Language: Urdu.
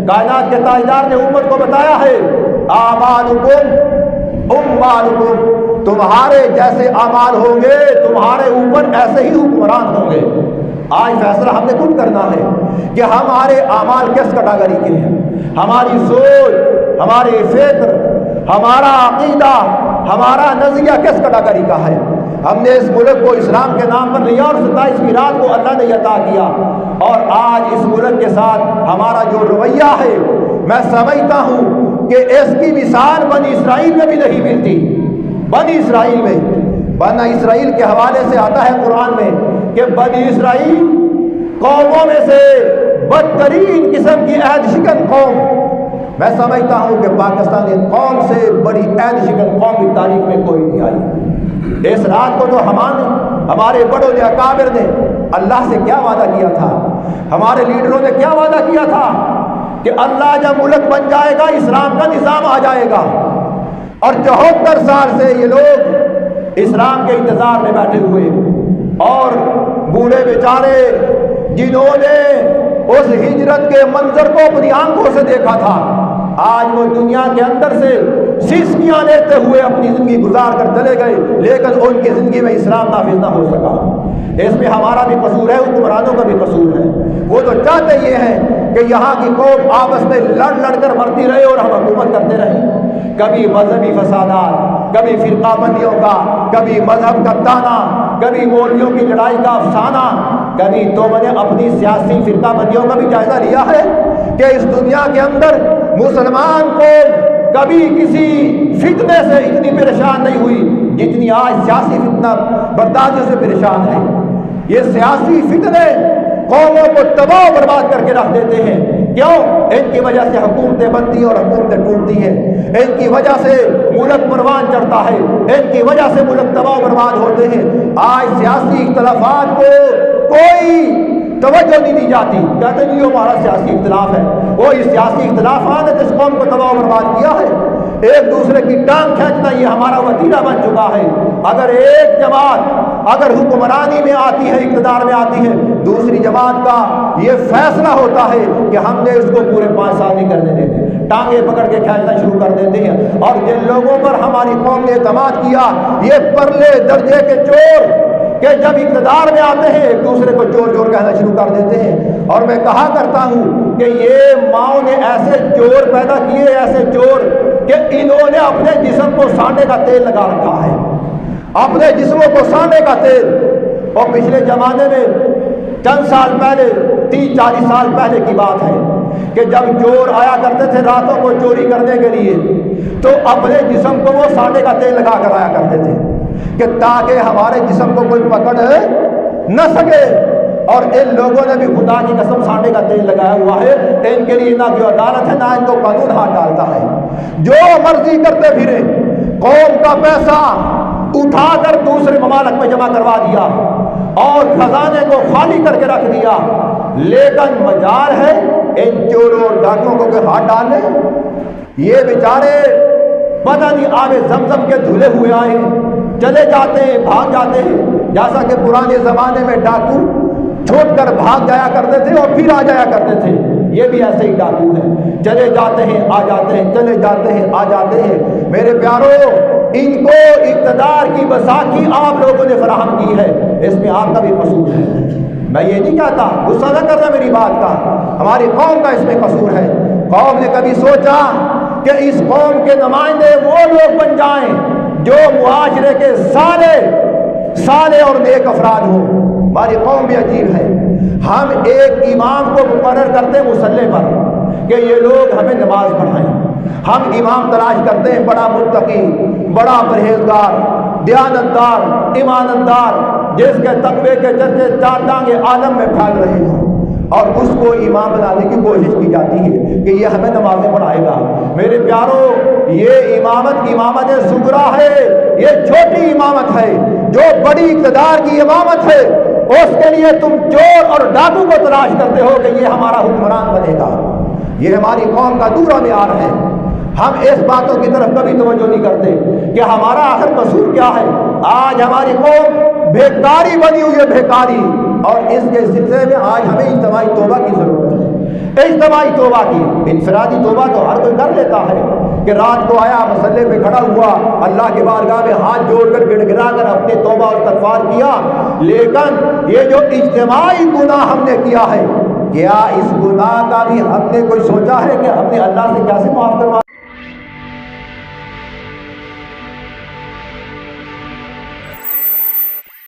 کائنات کے تاجدار نے امت کو بتایا ہے اعمالکم اموالکم، تمہارے جیسے اعمال ہوں گے تمہارے اوپر ایسے ہی حکمران ہوں گے۔ آج فیصلہ ہم نے خود کرنا ہے کہ ہمارے اعمال کس کیٹیگری کے ہیں، ہماری سوچ، ہماری فکر، ہمارا عقیدہ، ہمارا نظریہ کس کیٹیگری کا ہے۔ ہم نے اس ملک کو اسلام کے نام پر لیا اور 27ویں رات کو اللہ نے عطا کیا، اور آج اس ملک کے ساتھ ہمارا جو رویہ ہے میں سمجھتا ہوں کہ اس کی مثال بنی اسرائیل میں بھی نہیں ملتی۔ بنی اسرائیل میں، بنی اسرائیل کے حوالے سے آتا ہے قرآن میں کہ بنی اسرائیل قوموں میں سے بدترین قسم کی عہد شکن قوم، میں سمجھتا ہوں کہ پاکستانی قوم سے بڑی عہد شکن قوم کی تاریخ میں کوئی نہیں آئی۔ اس رات کو تو ہمارے بڑوں نے، اکابر نے اللہ سے کیا وعدہ کیا تھا، ہمارے لیڈروں نے کیا وعدہ کیا تھا کہ اللہ جب ملک بن جائے گا اسلام کا نظام آ جائے گا، اور 74 سال سے یہ لوگ اسلام کے انتظار میں بیٹھے ہوئے، اور بوڑھے بیچارے جنہوں نے اس ہجرت کے منظر کو اپنی آنکھوں سے دیکھا تھا، آج وہ دنیا کے اندر سے سسکیاں لیتے ہوئے اپنی زندگی گزار کر چلے گئے، لیکن ان کی زندگی میں اسلام نافذ نہ ہو سکا۔ اس میں ہمارا بھی قصور ہے، حکمرانوں کا بھی قصور ہے۔ وہ تو چاہتے یہ ہیں کہ یہاں کی قوم آپس میں لڑ کر مرتی رہے اور ہم حکومت کرتے رہیں۔ کبھی مذہبی فسادات، کبھی فرقہ بندیوں کا، کبھی مذہب کا تانا، کبھی مولویوں کی لڑائی کا افسانہ، کبھی تو میں نے اپنی سیاسی فرقہ بندیوں کا بھی جائزہ لیا ہے کہ اس دنیا کے اندر مسلمان قوم کبھی کسی فتنے سے اتنی پریشان نہیں ہوئی جتنی آج سیاسی فتنہ برداشتوں سے پریشان ہے۔ یہ سیاسی فتنے قوموں کو تباہ و برباد کر کے رکھ دیتے ہیں۔ کیوں؟ ان کی وجہ سے حکومتیں بنتی ہیں اور حکومتیں ٹوٹتی ہیں، ان کی وجہ سے ملک پروان چڑھتا ہے، ان کی وجہ سے ملک تباہ و برباد ہوتے ہیں۔ آج سیاسی اختلافات کو کوئی توجہ نہیں دی جاتی، کہتے ہیں یہ ہمارا سیاسی اختلاف ہے۔ وہ اس سیاسی اختلافات نے جس قوم کو تباہ و برباد کیا ہے، ایک دوسرے کی ٹانگ کھینچنا یہ ہمارا وتیرہ بن چکا ہے۔ اگر ایک جماعت اگر حکمرانی میں آتی ہے، اقتدار میں آتی ہے، دوسری جماعت کا یہ فیصلہ ہوتا ہے کہ ہم نے اس کو پورے 5 سال نہیں کرنے دیتے، ٹانگیں پکڑ کے کھینچنا شروع کر دیتے ہیں۔ اور جن لوگوں پر ہماری قوم نے اعتماد کیا، یہ پرلے درجے کے چور کہ جب اقتدار میں آتے ہیں ایک دوسرے کو چور چور کہنا شروع کر دیتے ہیں۔ اور میں کہا کرتا ہوں کہ یہ ماؤں نے ایسے چور پیدا کیے، ایسے چور کہ انہوں نے اپنے جسم کو سانڈے کا تیل لگا رکھا ہے، اپنے جسموں کو سانڈے کا تیل۔ اور پچھلے زمانے میں چند سال پہلے، 30-40 سال پہلے کی بات ہے کہ جب چور آیا کرتے تھے راتوں کو چوری کرنے کے لیے، تو اپنے جسم کو وہ سانڈے کا تیل لگا کر آیا کرتے تھے کہ تاکہ ہمارے جسم کو کوئی پکڑ نہ سکے۔ اور ان لوگوں نے بھی خدا کی قسم سانڈے کا تیل لگایا ہوا ہے، ان کے لیے نہ کوئی عدالت ہے، نہ ان کو قانون ہاتھ ڈالتا ہے۔ جو مرضی کرتے پھرے، قوم کا پیسہ اٹھا کر دوسرے ممالک میں جمع کروا دیا اور خزانے کو خالی کر کے رکھ دیا، لیکن مجال ہے ان چوروں اور ڈاکوؤں کو کہ ہاتھ ڈالنے۔ یہ بیچارے پتہ نہیں آب زمزم کے دھلے ہوئے آئے، چلے جاتے ہیں، بھاگ جاتے ہیں، جیسا کہ پرانے زمانے میں ڈاکو چھوڑ کر بھاگ جایا کرتے تھے اور پھر آ جایا کرتے تھے۔ یہ بھی ایسے ہی ڈاکو ہیں، چلے جاتے ہیں آ جاتے ہیں، چلے جاتے ہیں آ جاتے ہیں۔ میرے پیارو، ان کو اقتدار کی بساطی آپ لوگوں نے فراہم کی ہے، اس میں آپ کا بھی قصور ہے۔ میں یہ نہیں کہتا، غصہ نہ کرنا میری بات کا، ہماری قوم کا اس میں قصور ہے۔ قوم نے کبھی سوچا کہ اس قوم کے نمائندے وہ لوگ بن جائیں جو معاشرے کے سالے اور نیک افراد ہوں؟ ہماری قوم بھی عجیب ہے، ہم ایک امام کو مقرر کرتے ہیں مسلح پر کہ یہ لوگ ہمیں نماز پڑھائیں، ہم امام تلاش کرتے ہیں بڑا متقی، بڑا پرہیزگار، دیانتدار، ایماندار، جس کے تقوی کے چرچے 4 ٹانگے عالم میں پھیل رہے ہیں، اور اس کو امام بنانے کی کوشش کی جاتی ہے کہ یہ ہمیں نمازیں پڑھائے گا۔ میرے پیارو، یہ امامت صغریٰ ہے، یہ چھوٹی امامت ہے۔ جو بڑی اقتدار کی امامت ہے اس کے لیے تم چور اور ڈاکو کو تلاش کرتے ہو کہ یہ ہمارا حکمران بنے گا۔ یہ ہماری قوم کا دورہ معیار ہے۔ ہم اس باتوں کی طرف کبھی توجہ نہیں کرتے کہ ہمارا آخر قصور کیا ہے۔ آج ہماری قوم بھیکاری بنی ہوئی ہے، بھیکاری، اور اس کے سلسلے میں آج ہمیں اجتماعی توبہ کی ضرورت ہے اجتماعی توبہ کی، انفرادی توبہ تو ہر کوئی کر لیتا ہے کہ رات کو آیا مصلے پہ کھڑا ہوا، اللہ کی بارگاہ میں ہاتھ جوڑ کر گڑ گڑا کر اپنے توبہ اور استغفار کیا، لیکن یہ جو اجتماعی گناہ ہم نے کیا ہے، کیا اس گناہ کا بھی ہم نے کوئی سوچا ہے کہ ہم نے اللہ سے کیسے معاف کروا